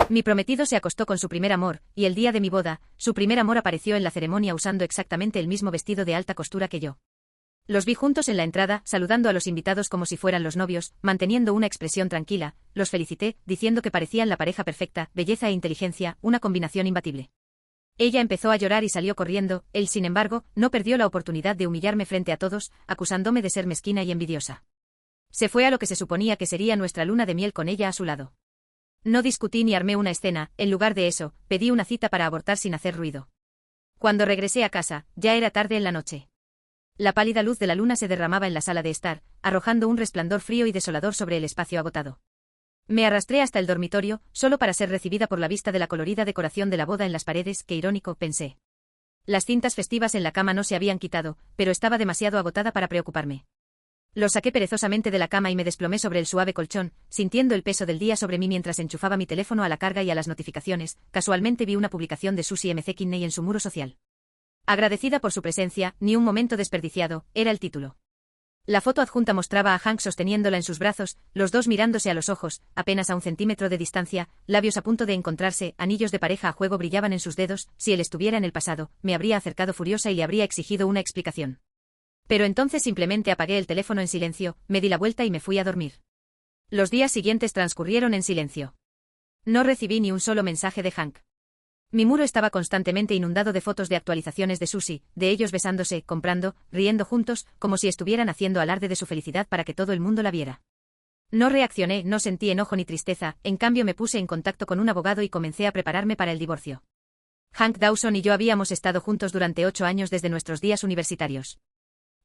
Mi prometido se acostó con su primer amor, y el día de mi boda, su primer amor apareció en la ceremonia usando exactamente el mismo vestido de alta costura que yo. Los vi juntos en la entrada, saludando a los invitados como si fueran los novios, manteniendo una expresión tranquila. Los felicité, diciendo que parecían la pareja perfecta, belleza e inteligencia, una combinación imbatible. Ella empezó a llorar y salió corriendo. Él, sin embargo, no perdió la oportunidad de humillarme frente a todos, acusándome de ser mezquina y envidiosa. Se fue a lo que se suponía que sería nuestra luna de miel con ella a su lado. No discutí ni armé una escena, en lugar de eso, pedí una cita para abortar sin hacer ruido. Cuando regresé a casa, ya era tarde en la noche. La pálida luz de la luna se derramaba en la sala de estar, arrojando un resplandor frío y desolador sobre el espacio agotado. Me arrastré hasta el dormitorio, solo para ser recibida por la vista de la colorida decoración de la boda en las paredes. Qué irónico, pensé. Las cintas festivas en la cama no se habían quitado, pero estaba demasiado agotada para preocuparme. Lo saqué perezosamente de la cama y me desplomé sobre el suave colchón, sintiendo el peso del día sobre mí mientras enchufaba mi teléfono a la carga y a las notificaciones. Casualmente vi una publicación de Susie McKinney en su muro social. Agradecida por su presencia, ni un momento desperdiciado, era el título. La foto adjunta mostraba a Hank sosteniéndola en sus brazos, los dos mirándose a los ojos, apenas a 1 centímetro de distancia, labios a punto de encontrarse, anillos de pareja a juego brillaban en sus dedos. Si él estuviera en el pasado, me habría acercado furiosa y le habría exigido una explicación. Pero entonces simplemente apagué el teléfono en silencio, me di la vuelta y me fui a dormir. Los días siguientes transcurrieron en silencio. No recibí ni un solo mensaje de Hank. Mi muro estaba constantemente inundado de fotos de actualizaciones de Susie, de ellos besándose, comprando, riendo juntos, como si estuvieran haciendo alarde de su felicidad para que todo el mundo la viera. No reaccioné, no sentí enojo ni tristeza, en cambio me puse en contacto con un abogado y comencé a prepararme para el divorcio. Hank Dawson y yo habíamos estado juntos durante 8 años desde nuestros días universitarios.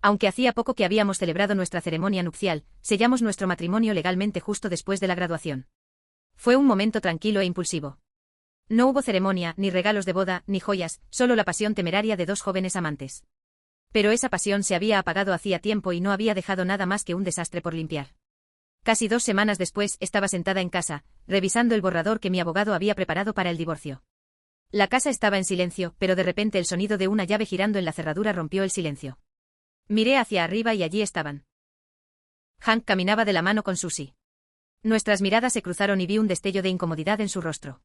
Aunque hacía poco que habíamos celebrado nuestra ceremonia nupcial, sellamos nuestro matrimonio legalmente justo después de la graduación. Fue un momento tranquilo e impulsivo. No hubo ceremonia, ni regalos de boda, ni joyas, solo la pasión temeraria de 2 jóvenes amantes. Pero esa pasión se había apagado hacía tiempo y no había dejado nada más que un desastre por limpiar. Casi 2 semanas después, estaba sentada en casa, revisando el borrador que mi abogado había preparado para el divorcio. La casa estaba en silencio, pero de repente el sonido de una llave girando en la cerradura rompió el silencio. Miré hacia arriba y allí estaban. Hank caminaba de la mano con Susie. Nuestras miradas se cruzaron y vi un destello de incomodidad en su rostro.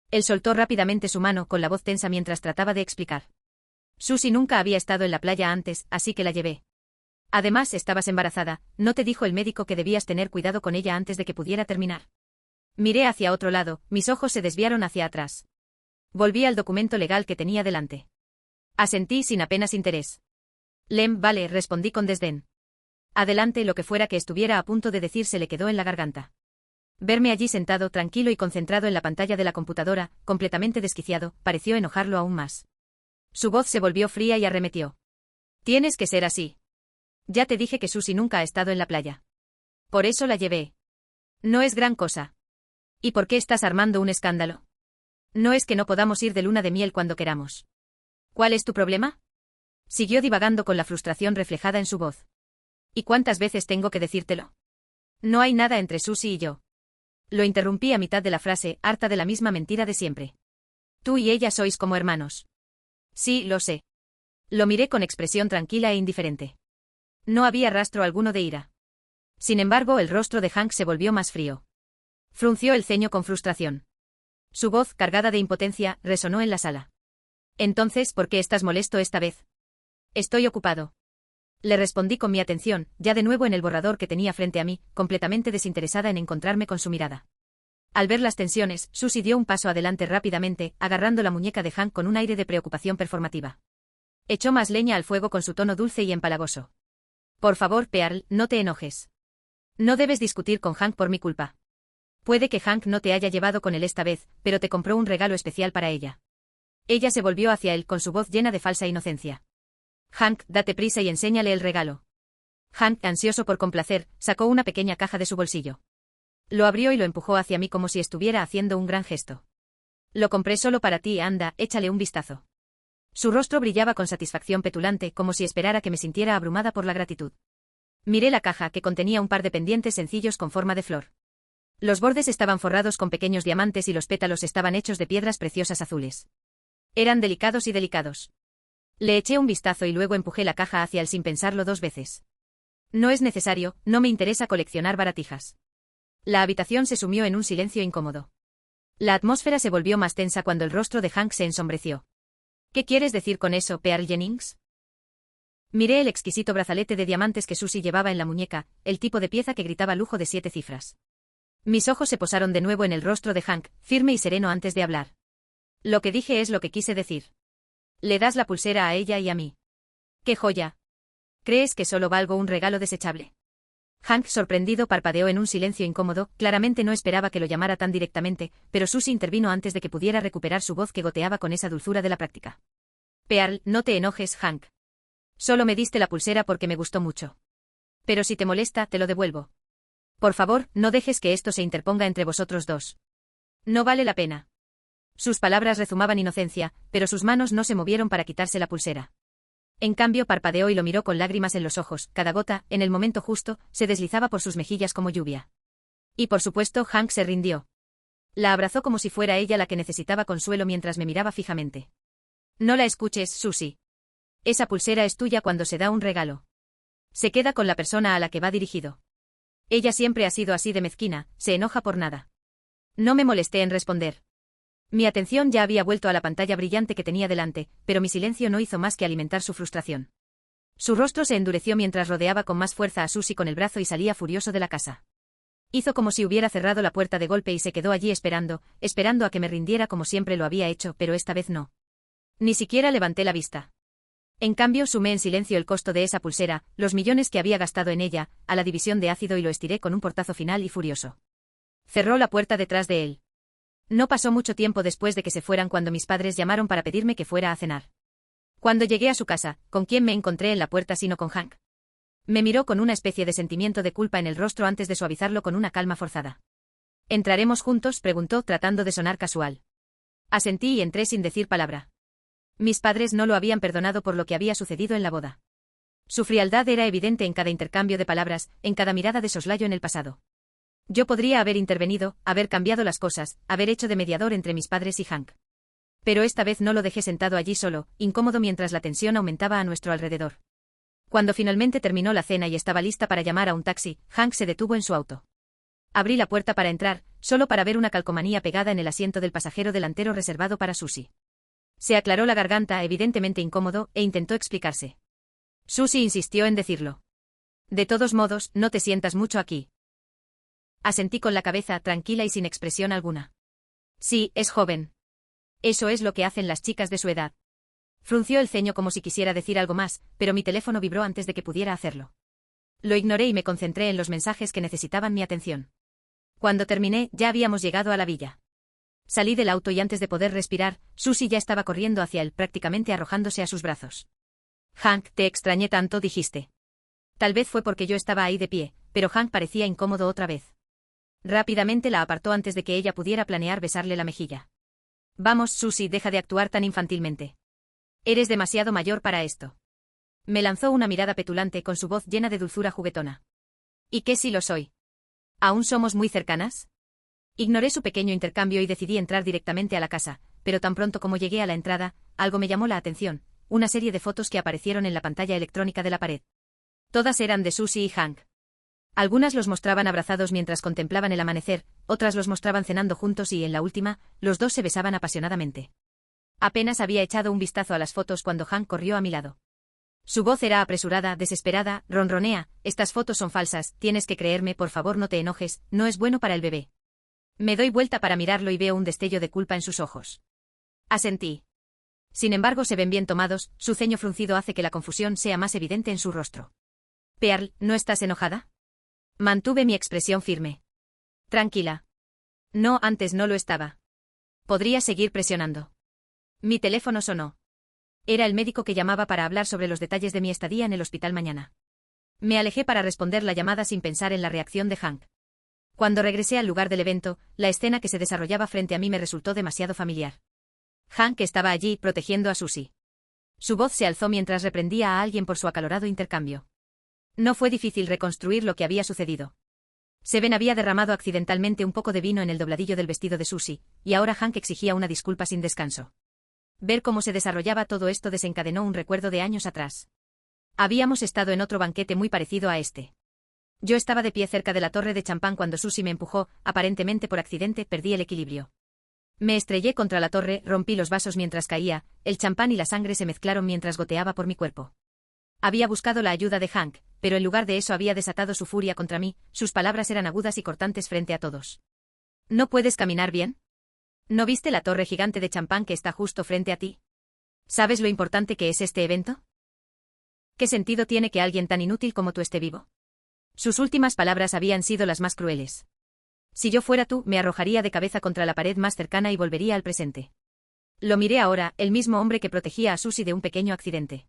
Él soltó rápidamente su mano con la voz tensa mientras trataba de explicar. Susie nunca había estado en la playa antes, así que la llevé. Además, estabas embarazada, ¿no te dijo el médico que debías tener cuidado con ella antes de que pudiera terminar? Miré hacia otro lado, mis ojos se desviaron hacia atrás. Volví al documento legal que tenía delante. Asentí sin apenas interés. Vale, respondí con desdén. Adelante, lo que fuera que estuviera a punto de decir se le quedó en la garganta. Verme allí sentado, tranquilo y concentrado en la pantalla de la computadora, completamente desquiciado, pareció enojarlo aún más. Su voz se volvió fría y arremetió. Tienes que ser así. Ya te dije que Susie nunca ha estado en la playa. Por eso la llevé. No es gran cosa. ¿Y por qué estás armando un escándalo? No es que no podamos ir de luna de miel cuando queramos. ¿Cuál es tu problema? Siguió divagando con la frustración reflejada en su voz. ¿Y cuántas veces tengo que decírtelo? No hay nada entre Susie y yo. Lo interrumpí a mitad de la frase, harta de la misma mentira de siempre. Tú y ella sois como hermanos. Sí, lo sé. Lo miré con expresión tranquila e indiferente. No había rastro alguno de ira. Sin embargo, el rostro de Hank se volvió más frío. Frunció el ceño con frustración. Su voz, cargada de impotencia, resonó en la sala. Entonces, ¿por qué estás molesto esta vez? Estoy ocupado. Le respondí con mi atención, ya de nuevo en el borrador que tenía frente a mí, completamente desinteresada en encontrarme con su mirada. Al ver las tensiones, Susie dio un paso adelante rápidamente, agarrando la muñeca de Hank con un aire de preocupación performativa. Echó más leña al fuego con su tono dulce y empalagoso. Por favor, Pearl, no te enojes. No debes discutir con Hank por mi culpa. Puede que Hank no te haya llevado con él esta vez, pero te compró un regalo especial para ella. Ella se volvió hacia él con su voz llena de falsa inocencia. Hank, date prisa y enséñale el regalo. Hank, ansioso por complacer, sacó una pequeña caja de su bolsillo. Lo abrió y lo empujó hacia mí como si estuviera haciendo un gran gesto. Lo compré solo para ti, anda, échale un vistazo. Su rostro brillaba con satisfacción petulante, como si esperara que me sintiera abrumada por la gratitud. Miré la caja, que contenía un par de pendientes sencillos con forma de flor. Los bordes estaban forrados con pequeños diamantes y los pétalos estaban hechos de piedras preciosas azules. Eran delicados y delicados. Le eché un vistazo y luego empujé la caja hacia él sin pensarlo 2 veces. No es necesario, no me interesa coleccionar baratijas. La habitación se sumió en un silencio incómodo. La atmósfera se volvió más tensa cuando el rostro de Hank se ensombreció. ¿Qué quieres decir con eso, Pearl Jennings? Miré el exquisito brazalete de diamantes que Susie llevaba en la muñeca, el tipo de pieza que gritaba lujo de 7 cifras. Mis ojos se posaron de nuevo en el rostro de Hank, firme y sereno antes de hablar. Lo que dije es lo que quise decir. Le das la pulsera a ella y a mí. ¡Qué joya! ¿Crees que solo valgo un regalo desechable? Hank, sorprendido, parpadeó en un silencio incómodo, claramente no esperaba que lo llamara tan directamente, pero Susie intervino antes de que pudiera recuperar su voz que goteaba con esa dulzura de la práctica. Pearl, no te enojes, Hank. Solo me diste la pulsera porque me gustó mucho. Pero si te molesta, te lo devuelvo. Por favor, no dejes que esto se interponga entre vosotros dos. No vale la pena. Sus palabras rezumaban inocencia, pero sus manos no se movieron para quitarse la pulsera. En cambio, parpadeó y lo miró con lágrimas en los ojos. Cada gota, en el momento justo, se deslizaba por sus mejillas como lluvia. Y por supuesto, Hank se rindió. La abrazó como si fuera ella la que necesitaba consuelo mientras me miraba fijamente. No la escuches, Susie. Esa pulsera es tuya cuando se da un regalo. Se queda con la persona a la que va dirigido. Ella siempre ha sido así de mezquina, se enoja por nada. No me molesté en responder. Mi atención ya había vuelto a la pantalla brillante que tenía delante, pero mi silencio no hizo más que alimentar su frustración. Su rostro se endureció mientras rodeaba con más fuerza a Susie con el brazo y salía furioso de la casa. Hizo como si hubiera cerrado la puerta de golpe y se quedó allí esperando a que me rindiera como siempre lo había hecho, pero esta vez no. Ni siquiera levanté la vista. En cambio, sumé en silencio el costo de esa pulsera, los millones que había gastado en ella, a la división de ácido y lo estiré con un portazo final y furioso. Cerró la puerta detrás de él. No pasó mucho tiempo después de que se fueran cuando mis padres llamaron para pedirme que fuera a cenar. Cuando llegué a su casa, ¿con quién me encontré en la puerta sino con Hank? Me miró con una especie de sentimiento de culpa en el rostro antes de suavizarlo con una calma forzada. ¿Entraremos juntos?, preguntó tratando de sonar casual. Asentí y entré sin decir palabra. Mis padres no lo habían perdonado por lo que había sucedido en la boda. Su frialdad era evidente en cada intercambio de palabras, en cada mirada de soslayo en el pasado. Yo podría haber intervenido, haber cambiado las cosas, haber hecho de mediador entre mis padres y Hank. Pero esta vez no lo dejé sentado allí solo, incómodo mientras la tensión aumentaba a nuestro alrededor. Cuando finalmente terminó la cena y estaba lista para llamar a un taxi, Hank se detuvo en su auto. Abrí la puerta para entrar, solo para ver una calcomanía pegada en el asiento del pasajero delantero reservado para Susie. Se aclaró la garganta, evidentemente incómodo, e intentó explicarse. Susie insistió en decirlo. De todos modos, no te sientas mucho aquí. Asentí con la cabeza, tranquila y sin expresión alguna. Sí, es joven. Eso es lo que hacen las chicas de su edad. Frunció el ceño como si quisiera decir algo más, pero mi teléfono vibró antes de que pudiera hacerlo. Lo ignoré y me concentré en los mensajes que necesitaban mi atención. Cuando terminé, ya habíamos llegado a la villa. Salí del auto y antes de poder respirar, Susie ya estaba corriendo hacia él, prácticamente arrojándose a sus brazos. Hank, te extrañé tanto, dijiste. Tal vez fue porque yo estaba ahí de pie, pero Hank parecía incómodo otra vez. Rápidamente la apartó antes de que ella pudiera planear besarle la mejilla. Vamos, Susie, deja de actuar tan infantilmente. Eres demasiado mayor para esto. Me lanzó una mirada petulante con su voz llena de dulzura juguetona. ¿Y qué si lo soy? ¿Aún somos muy cercanas? Ignoré su pequeño intercambio y decidí entrar directamente a la casa, pero tan pronto como llegué a la entrada, algo me llamó la atención, una serie de fotos que aparecieron en la pantalla electrónica de la pared. Todas eran de Susie y Hank. Algunas los mostraban abrazados mientras contemplaban el amanecer, otras los mostraban cenando juntos y en la última, los dos se besaban apasionadamente. Apenas había echado un vistazo a las fotos cuando Hank corrió a mi lado. Su voz era apresurada, desesperada, ronronea, estas fotos son falsas, tienes que creerme, por favor no te enojes, no es bueno para el bebé. Me doy vuelta para mirarlo y veo un destello de culpa en sus ojos. Asentí. Sin embargo, se ven bien tomados, su ceño fruncido hace que la confusión sea más evidente en su rostro. Pearl, ¿no estás enojada? Mantuve mi expresión firme. Tranquila. No, antes no lo estaba. Podría seguir presionando. Mi teléfono sonó. Era el médico que llamaba para hablar sobre los detalles de mi estadía en el hospital mañana. Me alejé para responder la llamada sin pensar en la reacción de Hank. Cuando regresé al lugar del evento, la escena que se desarrollaba frente a mí me resultó demasiado familiar. Hank estaba allí, protegiendo a Susie. Su voz se alzó mientras reprendía a alguien por su acalorado intercambio. No fue difícil reconstruir lo que había sucedido. Seven había derramado accidentalmente un poco de vino en el dobladillo del vestido de Susie, y ahora Hank exigía una disculpa sin descanso. Ver cómo se desarrollaba todo esto desencadenó un recuerdo de años atrás. Habíamos estado en otro banquete muy parecido a este. Yo estaba de pie cerca de la torre de champán cuando Susie me empujó, aparentemente por accidente, perdí el equilibrio. Me estrellé contra la torre, rompí los vasos mientras caía, el champán y la sangre se mezclaron mientras goteaba por mi cuerpo. Había buscado la ayuda de Hank, pero en lugar de eso había desatado su furia contra mí, sus palabras eran agudas y cortantes frente a todos. ¿No puedes caminar bien? ¿No viste la torre gigante de champán que está justo frente a ti? ¿Sabes lo importante que es este evento? ¿Qué sentido tiene que alguien tan inútil como tú esté vivo? Sus últimas palabras habían sido las más crueles. Si yo fuera tú, me arrojaría de cabeza contra la pared más cercana y volvería al presente. Lo miré ahora, el mismo hombre que protegía a Susie de un pequeño accidente.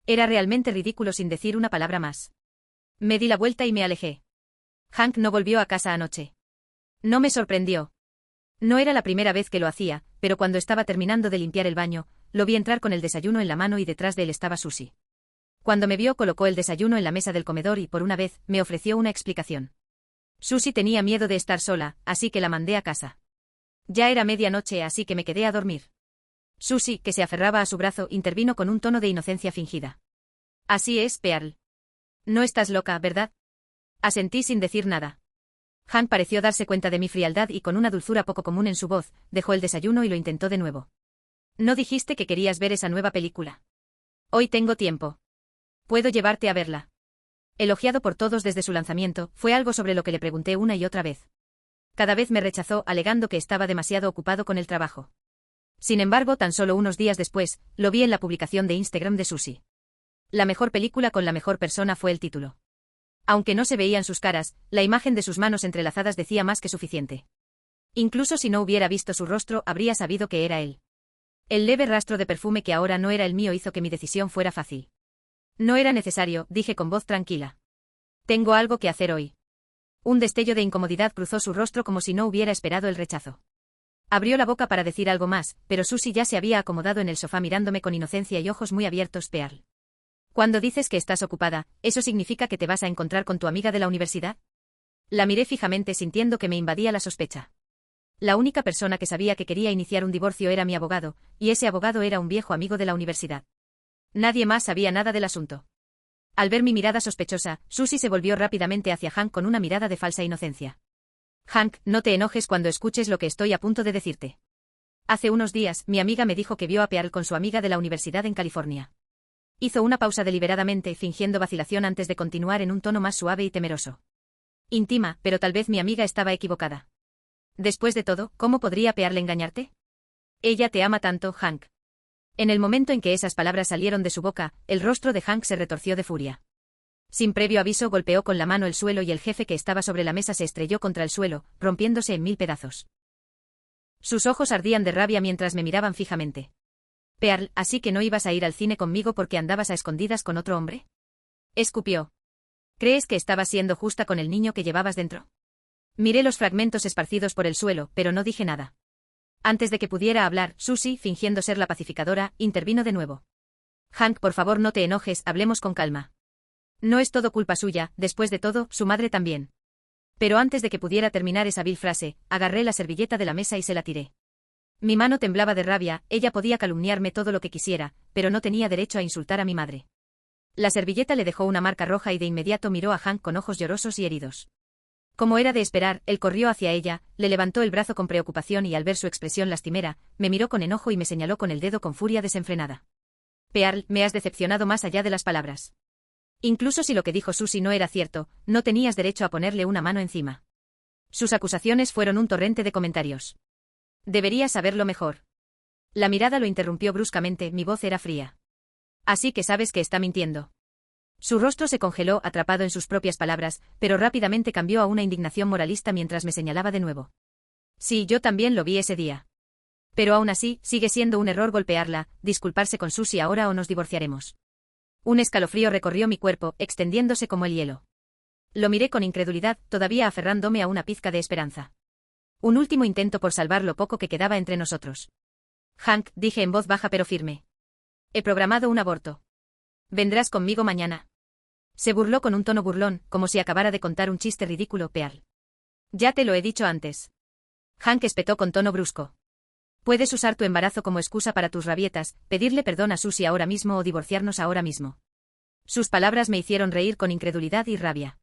Era realmente ridículo sin decir una palabra más. Me di la vuelta y me alejé. Hank no volvió a casa anoche. No me sorprendió. No era la primera vez que lo hacía, pero cuando estaba terminando de limpiar el baño, lo vi entrar con el desayuno en la mano y detrás de él estaba Susie. Cuando me vio, colocó el desayuno en la mesa del comedor y por una vez me ofreció una explicación. Susie tenía miedo de estar sola, así que la mandé a casa. Ya era medianoche, así que me quedé a dormir. Susie, que se aferraba a su brazo, intervino con un tono de inocencia fingida. Así es, Pearl. No estás loca, ¿verdad? Asentí sin decir nada. Hank pareció darse cuenta de mi frialdad y con una dulzura poco común en su voz, dejó el desayuno y lo intentó de nuevo. ¿No dijiste que querías ver esa nueva película? Hoy tengo tiempo. Puedo llevarte a verla. Elogiado por todos desde su lanzamiento, fue algo sobre lo que le pregunté una y otra vez. Cada vez me rechazó alegando que estaba demasiado ocupado con el trabajo. Sin embargo, tan solo unos días después, lo vi en la publicación de Instagram de Susie. La mejor película con la mejor persona fue el título. Aunque no se veían sus caras, la imagen de sus manos entrelazadas decía más que suficiente. Incluso si no hubiera visto su rostro, habría sabido que era él. El leve rastro de perfume que ahora no era el mío hizo que mi decisión fuera fácil. No era necesario, dije con voz tranquila. Tengo algo que hacer hoy. Un destello de incomodidad cruzó su rostro como si no hubiera esperado el rechazo. Abrió la boca para decir algo más, pero Susie ya se había acomodado en el sofá mirándome con inocencia y ojos muy abiertos. Pearl. Cuando dices que estás ocupada, ¿eso significa que te vas a encontrar con tu amiga de la universidad? La miré fijamente sintiendo que me invadía la sospecha. La única persona que sabía que quería iniciar un divorcio era mi abogado, y ese abogado era un viejo amigo de la universidad. Nadie más sabía nada del asunto. Al ver mi mirada sospechosa, Susie se volvió rápidamente hacia Hank con una mirada de falsa inocencia. Hank, no te enojes cuando escuches lo que estoy a punto de decirte. Hace unos días, mi amiga me dijo que vio a Pearl con su amiga de la universidad en California. Hizo una pausa deliberadamente, fingiendo vacilación antes de continuar en un tono más suave y temeroso. Íntima, pero tal vez mi amiga estaba equivocada. Después de todo, ¿cómo podría Pearl engañarte? Ella te ama tanto, Hank. En el momento en que esas palabras salieron de su boca, el rostro de Hank se retorció de furia. Sin previo aviso golpeó con la mano el suelo y el jefe que estaba sobre la mesa se estrelló contra el suelo, rompiéndose en 1000 pedazos. Sus ojos ardían de rabia mientras me miraban fijamente. Pearl, ¿así que no ibas a ir al cine conmigo porque andabas a escondidas con otro hombre? Escupió. ¿Crees que estabas siendo justa con el niño que llevabas dentro? Miré los fragmentos esparcidos por el suelo, pero no dije nada. Antes de que pudiera hablar, Susie, fingiendo ser la pacificadora, intervino de nuevo. Hank, por favor no te enojes, hablemos con calma. No es todo culpa suya, después de todo, su madre también. Pero antes de que pudiera terminar esa vil frase, agarré la servilleta de la mesa y se la tiré. Mi mano temblaba de rabia, ella podía calumniarme todo lo que quisiera, pero no tenía derecho a insultar a mi madre. La servilleta le dejó una marca roja y de inmediato miró a Hank con ojos llorosos y heridos. Como era de esperar, él corrió hacia ella, le levantó el brazo con preocupación y al ver su expresión lastimera, me miró con enojo y me señaló con el dedo con furia desenfrenada. Pearl, me has decepcionado más allá de las palabras. Incluso si lo que dijo Susie no era cierto, no tenías derecho a ponerle una mano encima. Sus acusaciones fueron un torrente de comentarios. Deberías saberlo mejor. La mirada lo interrumpió bruscamente, mi voz era fría. Así que sabes que está mintiendo. Su rostro se congeló atrapado en sus propias palabras, pero rápidamente cambió a una indignación moralista mientras me señalaba de nuevo. Sí, yo también lo vi ese día. Pero aún así, sigue siendo un error golpearla, disculparse con Susie ahora o nos divorciaremos. Un escalofrío recorrió mi cuerpo, extendiéndose como el hielo. Lo miré con incredulidad, todavía aferrándome a una pizca de esperanza. Un último intento por salvar lo poco que quedaba entre nosotros. Hank, dije en voz baja pero firme. He programado un aborto. ¿Vendrás conmigo mañana? Se burló con un tono burlón, como si acabara de contar un chiste ridículo. Pearl. Ya te lo he dicho antes. Hank espetó con tono brusco. Puedes usar tu embarazo como excusa para tus rabietas, pedirle perdón a Susie ahora mismo o divorciarnos ahora mismo. Sus palabras me hicieron reír con incredulidad y rabia.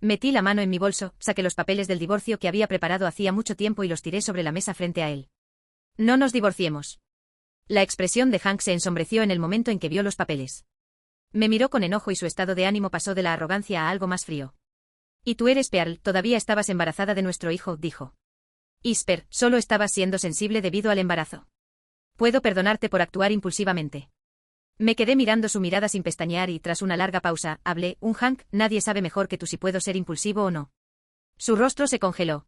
Metí la mano en mi bolso, saqué los papeles del divorcio que había preparado hacía mucho tiempo y los tiré sobre la mesa frente a él. No nos divorciemos. La expresión de Hank se ensombreció en el momento en que vio los papeles. Me miró con enojo y su estado de ánimo pasó de la arrogancia a algo más frío. Y tú eres Pearl, todavía estabas embarazada de nuestro hijo, dijo. Isper, solo estabas siendo sensible debido al embarazo. Puedo perdonarte por actuar impulsivamente. Me quedé mirando su mirada sin pestañear y tras una larga pausa, hablé, Hank, nadie sabe mejor que tú si puedo ser impulsivo o no. Su rostro se congeló.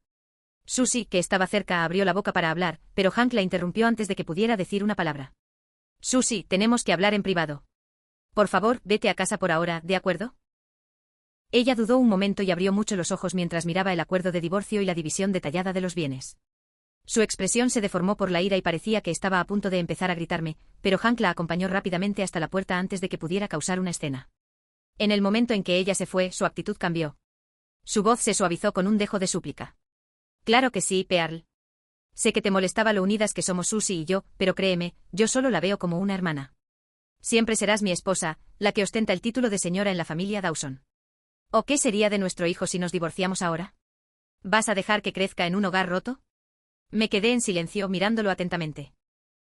Susie, que estaba cerca, abrió la boca para hablar, pero Hank la interrumpió antes de que pudiera decir una palabra. Susie, tenemos que hablar en privado. Por favor, vete a casa por ahora, ¿de acuerdo? Ella dudó un momento y abrió mucho los ojos mientras miraba el acuerdo de divorcio y la división detallada de los bienes. Su expresión se deformó por la ira y parecía que estaba a punto de empezar a gritarme, pero Hank la acompañó rápidamente hasta la puerta antes de que pudiera causar una escena. En el momento en que ella se fue, su actitud cambió. Su voz se suavizó con un dejo de súplica. Claro que sí, Pearl. Sé que te molestaba lo unidas que somos Susie y yo, pero créeme, yo solo la veo como una hermana. Siempre serás mi esposa, la que ostenta el título de señora en la familia Dawson. ¿O qué sería de nuestro hijo si nos divorciamos ahora? ¿Vas a dejar que crezca en un hogar roto? Me quedé en silencio mirándolo atentamente.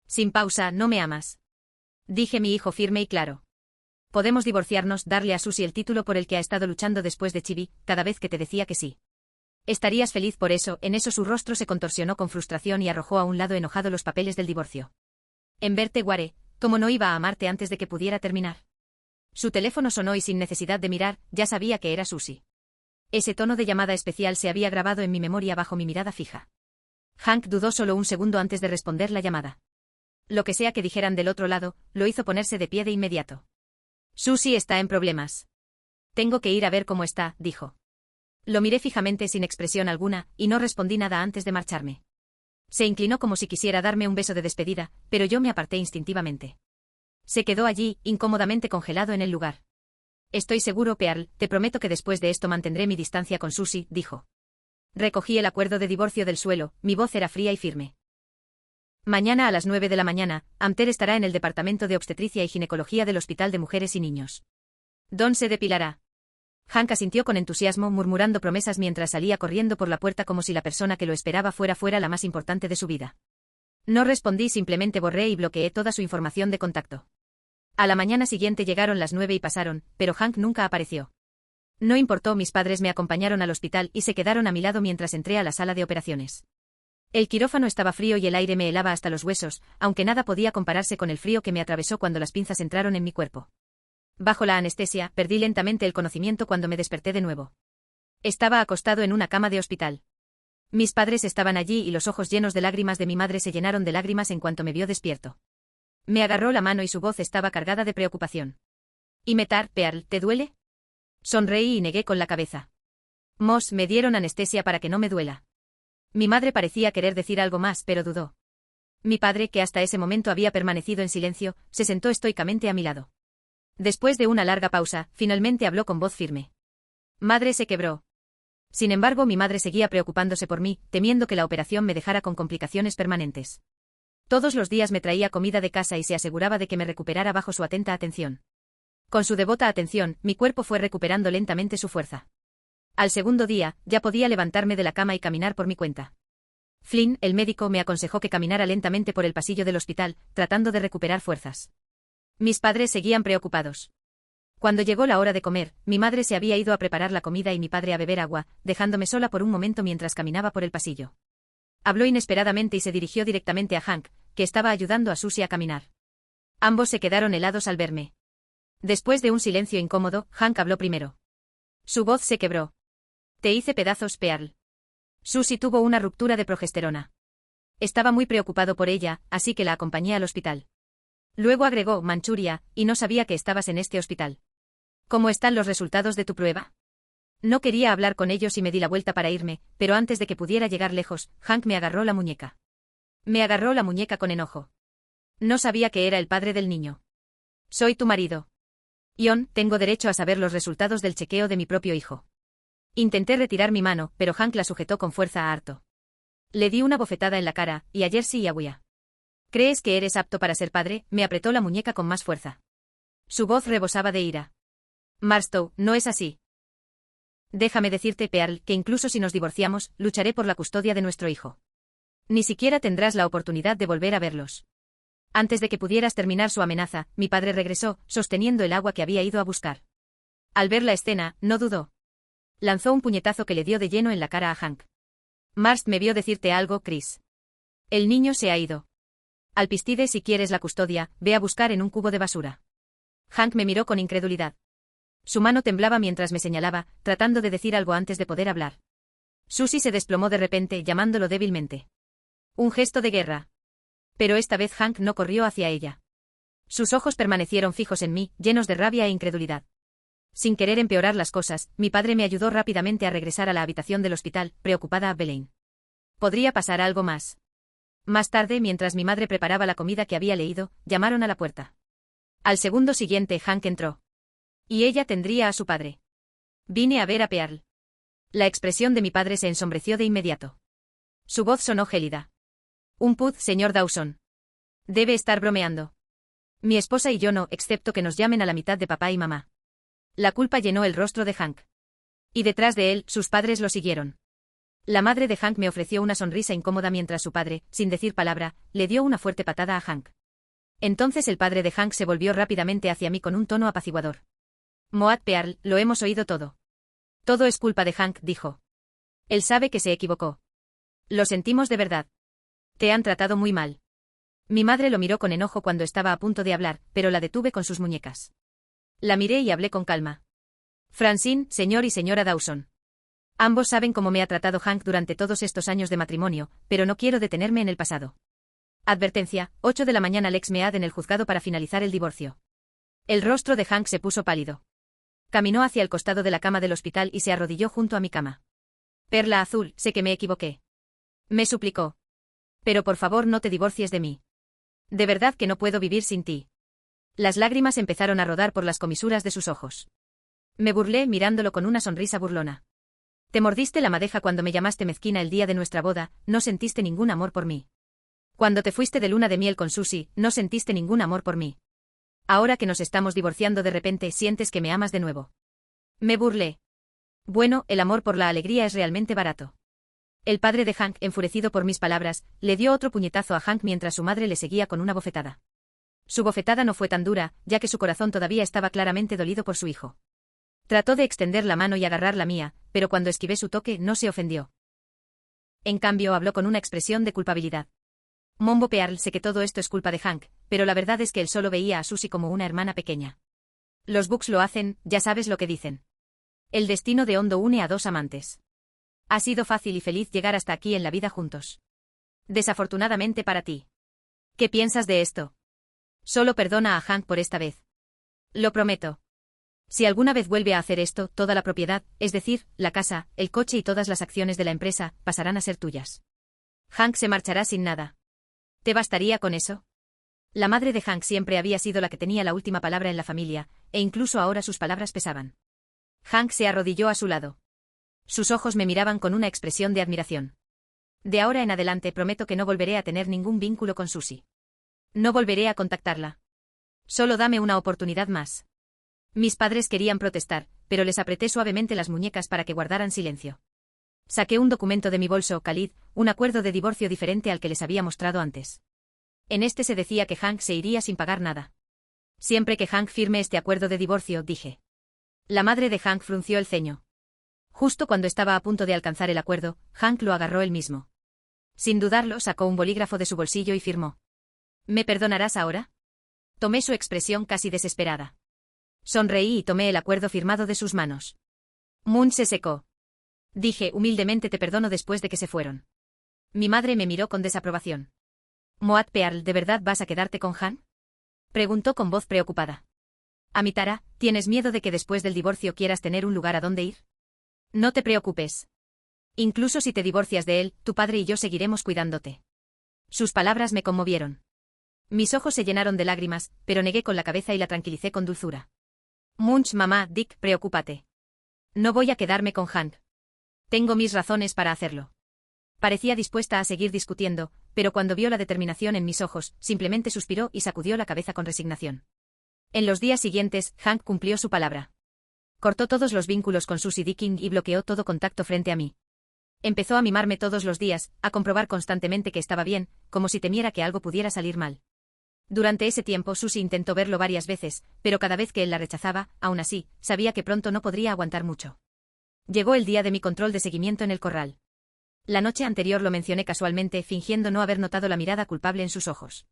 Sin pausa, no me amas. Dije mi hijo firme y claro. Podemos divorciarnos, darle a Susie el título por el que ha estado luchando después de Chibi, cada vez que te decía que sí. Estarías feliz por eso, en eso su rostro se contorsionó con frustración y arrojó a un lado enojado los papeles del divorcio. En verte, Ware, ¿cómo no iba a amarte antes de que pudiera terminar? Su teléfono sonó y sin necesidad de mirar, ya sabía que era Susie. Ese tono de llamada especial se había grabado en mi memoria bajo mi mirada fija. Hank dudó solo un segundo antes de responder la llamada. Lo que sea que dijeran del otro lado, lo hizo ponerse de pie de inmediato. Susie está en problemas. Tengo que ir a ver cómo está, dijo. Lo miré fijamente sin expresión alguna, y no respondí nada antes de marcharme. Se inclinó como si quisiera darme un beso de despedida, pero yo me aparté instintivamente. Se quedó allí, incómodamente congelado en el lugar. Estoy seguro, Pearl, te prometo que después de esto mantendré mi distancia con Susie, dijo. Recogí el acuerdo de divorcio del suelo, mi voz era fría y firme. Mañana a las 9 de la mañana, Amter estará en el departamento de obstetricia y ginecología del Hospital de Mujeres y Niños. Don se depilará. Hank asintió con entusiasmo, murmurando promesas mientras salía corriendo por la puerta como si la persona que lo esperaba fuera la más importante de su vida. No respondí, simplemente borré y bloqueé toda su información de contacto. A la mañana siguiente llegaron las 9 y pasaron, pero Hank nunca apareció. No importó, mis padres me acompañaron al hospital y se quedaron a mi lado mientras entré a la sala de operaciones. El quirófano estaba frío y el aire me helaba hasta los huesos, aunque nada podía compararse con el frío que me atravesó cuando las pinzas entraron en mi cuerpo. Bajo la anestesia, perdí lentamente el conocimiento cuando me desperté de nuevo. Estaba acostado en una cama de hospital. Mis padres estaban allí y los ojos llenos de lágrimas de mi madre se llenaron de lágrimas en cuanto me vio despierto. Me agarró la mano y su voz estaba cargada de preocupación. ¿Y Metar, Pearl, te duele? Sonreí y negué con la cabeza. Moss, me dieron anestesia para que no me duela. Mi madre parecía querer decir algo más, pero dudó. Mi padre, que hasta ese momento había permanecido en silencio, se sentó estoicamente a mi lado. Después de una larga pausa, finalmente habló con voz firme. Madre se quebró. Sin embargo, mi madre seguía preocupándose por mí, temiendo que la operación me dejara con complicaciones permanentes. Todos los días me traía comida de casa y se aseguraba de que me recuperara bajo su atenta atención. Con su devota atención, mi cuerpo fue recuperando lentamente su fuerza. Al segundo día, ya podía levantarme de la cama y caminar por mi cuenta. Flynn, el médico, me aconsejó que caminara lentamente por el pasillo del hospital, tratando de recuperar fuerzas. Mis padres seguían preocupados. Cuando llegó la hora de comer, mi madre se había ido a preparar la comida y mi padre a beber agua, dejándome sola por un momento mientras caminaba por el pasillo. Habló inesperadamente y se dirigió directamente a Hank, que estaba ayudando a Susie a caminar. Ambos se quedaron helados al verme. Después de un silencio incómodo, Hank habló primero. Su voz se quebró. Te hice pedazos, Pearl. Susie tuvo una ruptura de progesterona. Estaba muy preocupado por ella, así que la acompañé al hospital. Luego agregó, Manchuria, y no sabía que estabas en este hospital. ¿Cómo están los resultados de tu prueba? No quería hablar con ellos y me di la vuelta para irme, pero antes de que pudiera llegar lejos, Hank me agarró la muñeca. Me agarró la muñeca con enojo. No sabía que era el padre del niño. Soy tu marido. Ion, tengo derecho a saber los resultados del chequeo de mi propio hijo. Intenté retirar mi mano, pero Hank la sujetó con fuerza a harto. Le di una bofetada en la cara, y a Jersey y a Wea. ¿Crees que eres apto para ser padre? Me apretó la muñeca con más fuerza. Su voz rebosaba de ira. Marstow, no es así. Déjame decirte, Pearl, que incluso si nos divorciamos, lucharé por la custodia de nuestro hijo. Ni siquiera tendrás la oportunidad de volver a verlos. Antes de que pudieras terminar su amenaza, mi padre regresó, sosteniendo el agua que había ido a buscar. Al ver la escena, no dudó. Lanzó un puñetazo que le dio de lleno en la cara a Hank. Marst me vio decirte algo, Chris. El niño se ha ido. Alpistide, si quieres la custodia, ve a buscar en un cubo de basura. Hank me miró con incredulidad. Su mano temblaba mientras me señalaba, tratando de decir algo antes de poder hablar. Susie se desplomó de repente, llamándolo débilmente. Un gesto de guerra. Pero esta vez Hank no corrió hacia ella. Sus ojos permanecieron fijos en mí, llenos de rabia e incredulidad. Sin querer empeorar las cosas, mi padre me ayudó rápidamente a regresar a la habitación del hospital, preocupada a Belaine. ¿Podría pasar algo más? Más tarde, mientras mi madre preparaba la comida que había leído, llamaron a la puerta. Al segundo siguiente, Hank entró. Y ella tendría a su padre. Vine a ver a Pearl. La expresión de mi padre se ensombreció de inmediato. Su voz sonó gélida. Un pud, señor Dawson. Debe estar bromeando. Mi esposa y yo no, excepto que nos llamen a la mitad de papá y mamá. La culpa llenó el rostro de Hank. Y detrás de él, sus padres lo siguieron. La madre de Hank me ofreció una sonrisa incómoda mientras su padre, sin decir palabra, le dio una fuerte patada a Hank. Entonces el padre de Hank se volvió rápidamente hacia mí con un tono apaciguador. Moat Pearl, lo hemos oído todo. Todo es culpa de Hank, dijo. Él sabe que se equivocó. Lo sentimos de verdad. Te han tratado muy mal. Mi madre lo miró con enojo cuando estaba a punto de hablar, pero la detuve con sus muñecas. La miré y hablé con calma. Francine, señor y señora Dawson. Ambos saben cómo me ha tratado Hank durante todos estos años de matrimonio, pero no quiero detenerme en el pasado. Advertencia, 8 de la mañana Lex Mead en el juzgado para finalizar el divorcio. El rostro de Hank se puso pálido. Caminó hacia el costado de la cama del hospital y se arrodilló junto a mi cama. Perla azul, sé que me equivoqué. Me suplicó. Pero por favor no te divorcies de mí. De verdad que no puedo vivir sin ti. Las lágrimas empezaron a rodar por las comisuras de sus ojos. Me burlé mirándolo con una sonrisa burlona. Te mordiste la madeja cuando me llamaste mezquina el día de nuestra boda, no sentiste ningún amor por mí. Cuando te fuiste de luna de miel con Susie, no sentiste ningún amor por mí. Ahora que nos estamos divorciando de repente sientes que me amas de nuevo. Me burlé. Bueno, el amor por la alegría es realmente barato. El padre de Hank, enfurecido por mis palabras, le dio otro puñetazo a Hank mientras su madre le seguía con una bofetada. Su bofetada no fue tan dura, ya que su corazón todavía estaba claramente dolido por su hijo. Trató de extender la mano y agarrar la mía, pero cuando esquivé su toque no se ofendió. En cambio habló con una expresión de culpabilidad. Mombo Pearl, sé que todo esto es culpa de Hank, pero la verdad es que él solo veía a Susie como una hermana pequeña. Los Bucks lo hacen, ya sabes lo que dicen. El destino de Hondo une a dos amantes. Ha sido fácil y feliz llegar hasta aquí en la vida juntos. Desafortunadamente para ti. ¿Qué piensas de esto? Solo perdona a Hank por esta vez. Lo prometo. Si alguna vez vuelve a hacer esto, toda la propiedad, es decir, la casa, el coche y todas las acciones de la empresa, pasarán a ser tuyas. Hank se marchará sin nada. ¿Te bastaría con eso? La madre de Hank siempre había sido la que tenía la última palabra en la familia, e incluso ahora sus palabras pesaban. Hank se arrodilló a su lado. Sus ojos me miraban con una expresión de admiración. De ahora en adelante prometo que no volveré a tener ningún vínculo con Susie. No volveré a contactarla. Solo dame una oportunidad más. Mis padres querían protestar, pero les apreté suavemente las muñecas para que guardaran silencio. Saqué un documento de mi bolso, Khalid, un acuerdo de divorcio diferente al que les había mostrado antes. En este se decía que Hank se iría sin pagar nada. Siempre que Hank firme este acuerdo de divorcio, dije. La madre de Hank frunció el ceño. Justo cuando estaba a punto de alcanzar el acuerdo, Hank lo agarró él mismo. Sin dudarlo, sacó un bolígrafo de su bolsillo y firmó. ¿Me perdonarás ahora? Tomé su expresión casi desesperada. Sonreí y tomé el acuerdo firmado de sus manos. Moon se secó. Dije, humildemente te perdono después de que se fueron. Mi madre me miró con desaprobación. Moat Pearl, ¿de verdad vas a quedarte con Han? Preguntó con voz preocupada. Amitara, ¿tienes miedo de que después del divorcio quieras tener un lugar a donde ir? No te preocupes. Incluso si te divorcias de él, tu padre y yo seguiremos cuidándote. Sus palabras me conmovieron. Mis ojos se llenaron de lágrimas, pero negué con la cabeza y la tranquilicé con dulzura. Munch, mamá, Dick, preocúpate. No voy a quedarme con Hank. Tengo mis razones para hacerlo. Parecía dispuesta a seguir discutiendo, pero cuando vio la determinación en mis ojos, simplemente suspiró y sacudió la cabeza con resignación. En los días siguientes, Hank cumplió su palabra. Cortó todos los vínculos con Susie Dicking y bloqueó todo contacto frente a mí. Empezó a mimarme todos los días, a comprobar constantemente que estaba bien, como si temiera que algo pudiera salir mal. Durante ese tiempo Susie intentó verlo varias veces, pero cada vez que él la rechazaba, aún así, sabía que pronto no podría aguantar mucho. Llegó el día de mi control de seguimiento en el corral. La noche anterior lo mencioné casualmente, fingiendo no haber notado la mirada culpable en sus ojos.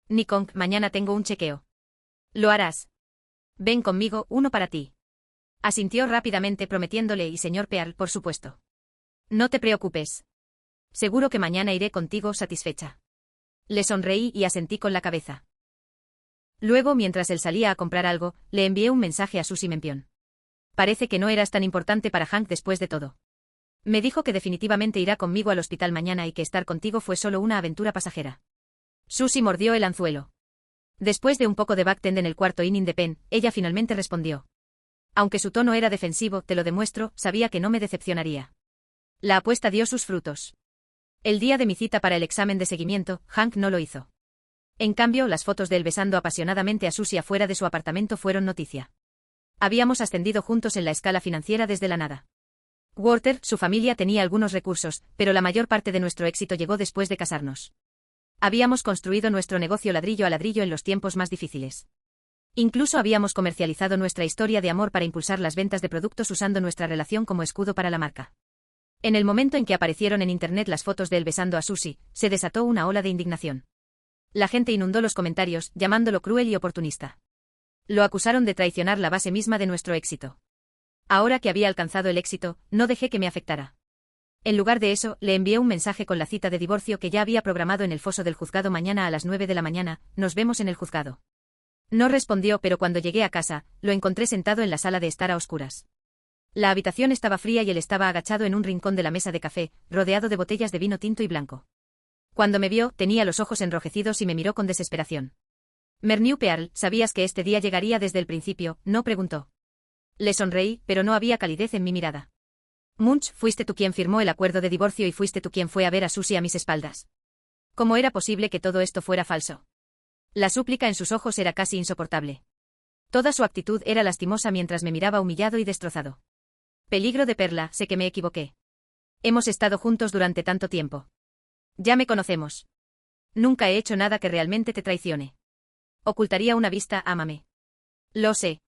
Nikong, mañana tengo un chequeo. Lo harás. Ven conmigo, uno para ti. Asintió rápidamente prometiéndole y señor Pearl, por supuesto. No te preocupes. Seguro que mañana iré contigo satisfecha. Le sonreí y asentí con la cabeza. Luego, mientras él salía a comprar algo, le envié un mensaje a Susie Mempion. Parece que no eras tan importante para Hank después de todo. Me dijo que definitivamente irá conmigo al hospital mañana y que estar contigo fue solo una aventura pasajera. Susie mordió el anzuelo. Después de un poco de backtend en el cuarto inning de Penn, ella finalmente respondió. Aunque su tono era defensivo, te lo demuestro, sabía que no me decepcionaría. La apuesta dio sus frutos. El día de mi cita para el examen de seguimiento, Hank no lo hizo. En cambio, las fotos de él besando apasionadamente a Susie afuera de su apartamento fueron noticia. Habíamos ascendido juntos en la escala financiera desde la nada. Walter, su familia tenía algunos recursos, pero la mayor parte de nuestro éxito llegó después de casarnos. Habíamos construido nuestro negocio ladrillo a ladrillo en los tiempos más difíciles. Incluso habíamos comercializado nuestra historia de amor para impulsar las ventas de productos usando nuestra relación como escudo para la marca. En el momento en que aparecieron en Internet las fotos de él besando a Susie, se desató una ola de indignación. La gente inundó los comentarios, llamándolo cruel y oportunista. Lo acusaron de traicionar la base misma de nuestro éxito. Ahora que había alcanzado el éxito, no dejé que me afectara. En lugar de eso, le envié un mensaje con la cita de divorcio que ya había programado en el foso del juzgado mañana a las 9 de la mañana, nos vemos en el juzgado. No respondió, pero cuando llegué a casa, lo encontré sentado en la sala de estar a oscuras. La habitación estaba fría y él estaba agachado en un rincón de la mesa de café, rodeado de botellas de vino tinto y blanco. Cuando me vio, tenía los ojos enrojecidos y me miró con desesperación. Merniu Pearl, ¿sabías que este día llegaría desde el principio?, no preguntó. Le sonreí, pero no había calidez en mi mirada. Munch, fuiste tú quien firmó el acuerdo de divorcio y fuiste tú quien fue a ver a Susie a mis espaldas. ¿Cómo era posible que todo esto fuera falso? La súplica en sus ojos era casi insoportable. Toda su actitud era lastimosa mientras me miraba humillado y destrozado. Peligro de perla, sé que me equivoqué. Hemos estado juntos durante tanto tiempo. Ya me conocemos. Nunca he hecho nada que realmente te traicione. Ocultaría una vista, ámame. Lo sé.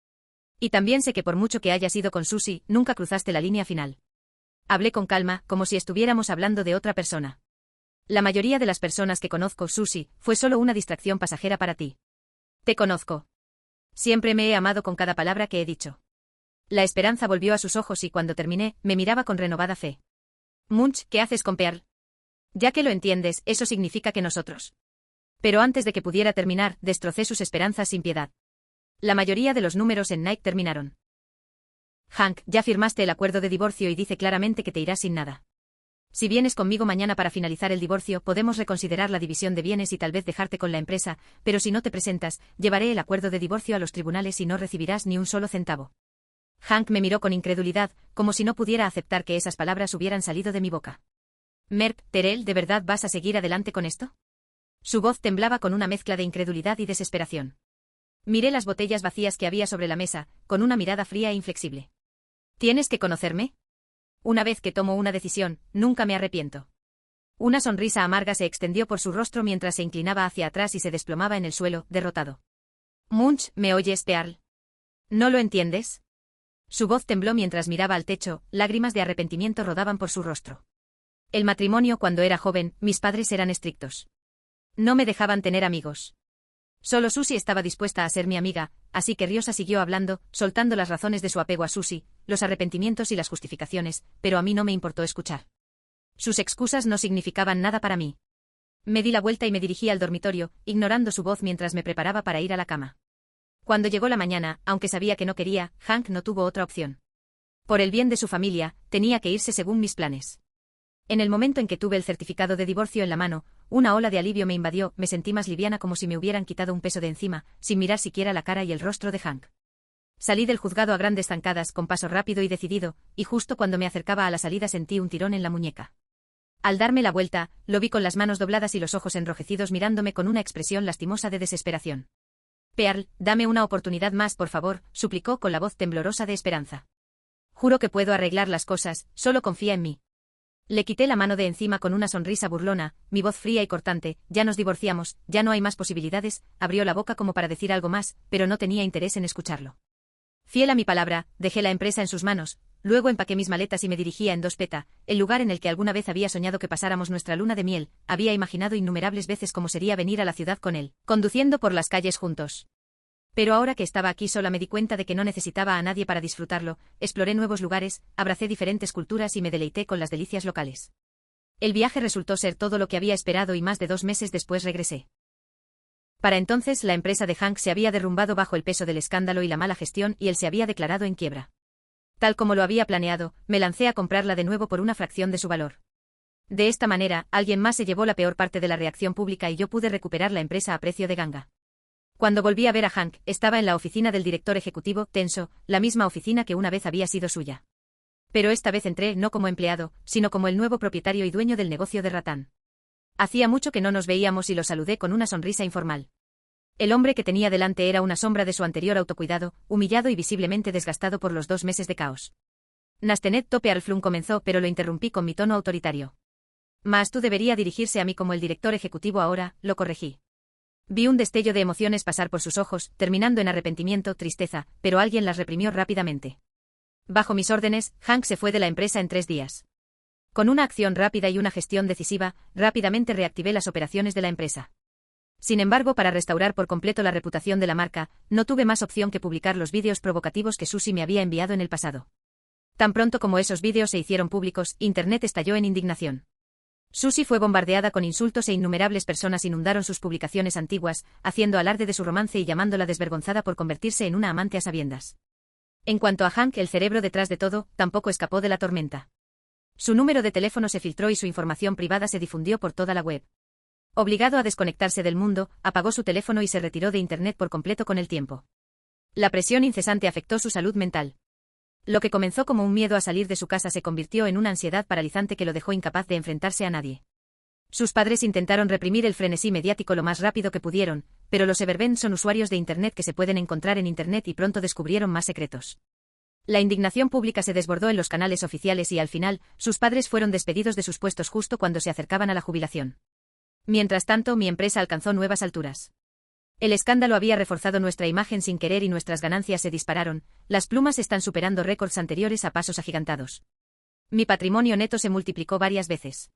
Y también sé que por mucho que hayas ido con Susie, nunca cruzaste la línea final. Hablé con calma, como si estuviéramos hablando de otra persona. La mayoría de las personas que conozco, Susie, fue solo una distracción pasajera para ti. Te conozco. Siempre me he amado con cada palabra que he dicho. La esperanza volvió a sus ojos y cuando terminé, me miraba con renovada fe. Munch, ¿qué haces con Pearl? Ya que lo entiendes, eso significa que nosotros. Pero antes de que pudiera terminar, destrocé sus esperanzas sin piedad. La mayoría de los números en Nike terminaron. Hank, ya firmaste el acuerdo de divorcio y dice claramente que te irás sin nada. Si vienes conmigo mañana para finalizar el divorcio, podemos reconsiderar la división de bienes y tal vez dejarte con la empresa, pero si no te presentas, llevaré el acuerdo de divorcio a los tribunales y no recibirás ni un solo centavo. Hank me miró con incredulidad, como si no pudiera aceptar que esas palabras hubieran salido de mi boca. Merp, Terrell, ¿de verdad vas a seguir adelante con esto? Su voz temblaba con una mezcla de incredulidad y desesperación. Miré las botellas vacías que había sobre la mesa, con una mirada fría e inflexible. ¿Tienes que conocerme? Una vez que tomo una decisión, nunca me arrepiento. Una sonrisa amarga se extendió por su rostro mientras se inclinaba hacia atrás y se desplomaba en el suelo, derrotado. Munch, ¿me oyes, Pearl? ¿No lo entiendes? Su voz tembló mientras miraba al techo, lágrimas de arrepentimiento rodaban por su rostro. El matrimonio cuando era joven, mis padres eran estrictos. No me dejaban tener amigos. Solo Susie estaba dispuesta a ser mi amiga, así que Riosa siguió hablando, soltando las razones de su apego a Susie, los arrepentimientos y las justificaciones, pero a mí no me importó escuchar. Sus excusas no significaban nada para mí. Me di la vuelta y me dirigí al dormitorio, ignorando su voz mientras me preparaba para ir a la cama. Cuando llegó la mañana, aunque sabía que no quería, Hank no tuvo otra opción. Por el bien de su familia, tenía que irse según mis planes. En el momento en que tuve el certificado de divorcio en la mano, una ola de alivio me invadió, me sentí más liviana como si me hubieran quitado un peso de encima, sin mirar siquiera la cara y el rostro de Hank. Salí del juzgado a grandes zancadas, con paso rápido y decidido, y justo cuando me acercaba a la salida sentí un tirón en la muñeca. Al darme la vuelta, lo vi con las manos dobladas y los ojos enrojecidos mirándome con una expresión lastimosa de desesperación. Pearl, dame una oportunidad más, por favor, suplicó con la voz temblorosa de esperanza. Juro que puedo arreglar las cosas, solo confía en mí. Le quité la mano de encima con una sonrisa burlona, mi voz fría y cortante. Ya nos divorciamos, ya no hay más posibilidades. Abrió la boca como para decir algo más, pero no tenía interés en escucharlo. Fiel a mi palabra, dejé la empresa en sus manos, luego empaqué mis maletas y me dirigía en Dospeta, el lugar en el que alguna vez había soñado que pasáramos nuestra luna de miel. Había imaginado innumerables veces cómo sería venir a la ciudad con él, conduciendo por las calles juntos. Pero ahora que estaba aquí sola me di cuenta de que no necesitaba a nadie para disfrutarlo. Exploré nuevos lugares, abracé diferentes culturas y me deleité con las delicias locales. El viaje resultó ser todo lo que había esperado y más de 2 meses después regresé. Para entonces la empresa de Hank se había derrumbado bajo el peso del escándalo y la mala gestión y él se había declarado en quiebra. Tal como lo había planeado, me lancé a comprarla de nuevo por una fracción de su valor. De esta manera, alguien más se llevó la peor parte de la reacción pública y yo pude recuperar la empresa a precio de ganga. Cuando volví a ver a Hank, estaba en la oficina del director ejecutivo, tenso, la misma oficina que una vez había sido suya. Pero esta vez entré no como empleado, sino como el nuevo propietario y dueño del negocio de Ratán. Hacía mucho que no nos veíamos y lo saludé con una sonrisa informal. El hombre que tenía delante era una sombra de su anterior autocuidado, humillado y visiblemente desgastado por los 2 meses de caos. Nastenet Tope Alflun comenzó, pero lo interrumpí con mi tono autoritario. Mas tú debería dirigirse a mí como el director ejecutivo ahora, lo corregí. Vi un destello de emociones pasar por sus ojos, terminando en arrepentimiento, tristeza, pero alguien las reprimió rápidamente. Bajo mis órdenes, Hank se fue de la empresa en 3 días. Con una acción rápida y una gestión decisiva, rápidamente reactivé las operaciones de la empresa. Sin embargo, para restaurar por completo la reputación de la marca, no tuve más opción que publicar los vídeos provocativos que Susie me había enviado en el pasado. Tan pronto como esos vídeos se hicieron públicos, Internet estalló en indignación. Susie fue bombardeada con insultos e innumerables personas inundaron sus publicaciones antiguas, haciendo alarde de su romance y llamándola desvergonzada por convertirse en una amante a sabiendas. En cuanto a Hank, el cerebro detrás de todo, tampoco escapó de la tormenta. Su número de teléfono se filtró y su información privada se difundió por toda la web. Obligado a desconectarse del mundo, apagó su teléfono y se retiró de Internet por completo con el tiempo. La presión incesante afectó su salud mental. Lo que comenzó como un miedo a salir de su casa se convirtió en una ansiedad paralizante que lo dejó incapaz de enfrentarse a nadie. Sus padres intentaron reprimir el frenesí mediático lo más rápido que pudieron, pero los Everben son usuarios de Internet que se pueden encontrar en Internet y pronto descubrieron más secretos. La indignación pública se desbordó en los canales oficiales y al final, sus padres fueron despedidos de sus puestos justo cuando se acercaban a la jubilación. Mientras tanto, mi empresa alcanzó nuevas alturas. El escándalo había reforzado nuestra imagen sin querer y nuestras ganancias se dispararon. Las plumas están superando récords anteriores a pasos agigantados. Mi patrimonio neto se multiplicó varias veces.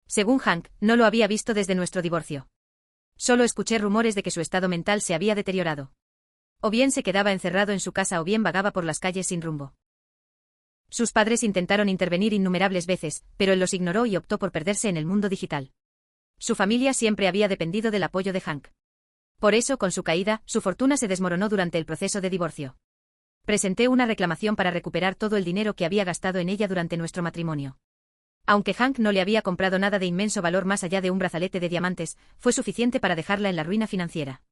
Según Hank, no lo había visto desde nuestro divorcio. Solo escuché rumores de que su estado mental se había deteriorado. O bien se quedaba encerrado en su casa o bien vagaba por las calles sin rumbo. Sus padres intentaron intervenir innumerables veces, pero él los ignoró y optó por perderse en el mundo digital. Su familia siempre había dependido del apoyo de Hank. Por eso, con su caída, su fortuna se desmoronó durante el proceso de divorcio. Presenté una reclamación para recuperar todo el dinero que había gastado en ella durante nuestro matrimonio. Aunque Hank no le había comprado nada de inmenso valor más allá de un brazalete de diamantes, fue suficiente para dejarla en la ruina financiera.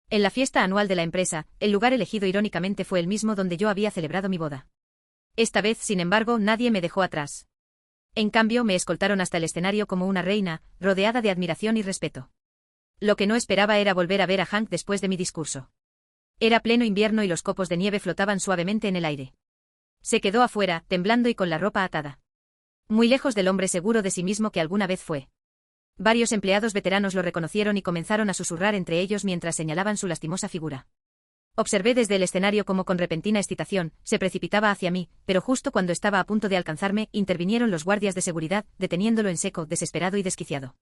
En la fiesta anual de la empresa, el lugar elegido irónicamente fue el mismo donde yo había celebrado mi boda. Esta vez, sin embargo, nadie me dejó atrás. En cambio, me escoltaron hasta el escenario como una reina, rodeada de admiración y respeto. Lo que no esperaba era volver a ver a Hank después de mi discurso. Era pleno invierno y los copos de nieve flotaban suavemente en el aire. Se quedó afuera, temblando y con la ropa atada. Muy lejos del hombre seguro de sí mismo que alguna vez fue. Varios empleados veteranos lo reconocieron y comenzaron a susurrar entre ellos mientras señalaban su lastimosa figura. Observé desde el escenario cómo con repentina excitación se precipitaba hacia mí, pero justo cuando estaba a punto de alcanzarme, intervinieron los guardias de seguridad, deteniéndolo en seco, desesperado y desquiciado.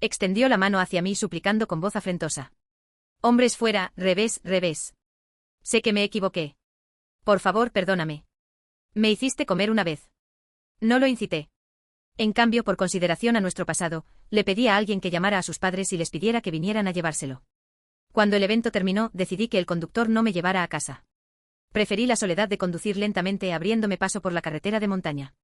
Extendió la mano hacia mí suplicando con voz afrentosa. Hombres fuera, revés, revés. Sé que me equivoqué. Por favor, perdóname. Me hiciste comer una vez. No lo incité. En cambio, por consideración a nuestro pasado, le pedí a alguien que llamara a sus padres y les pidiera que vinieran a llevárselo. Cuando el evento terminó, decidí que el conductor no me llevara a casa. Preferí la soledad de conducir lentamente abriéndome paso por la carretera de montaña.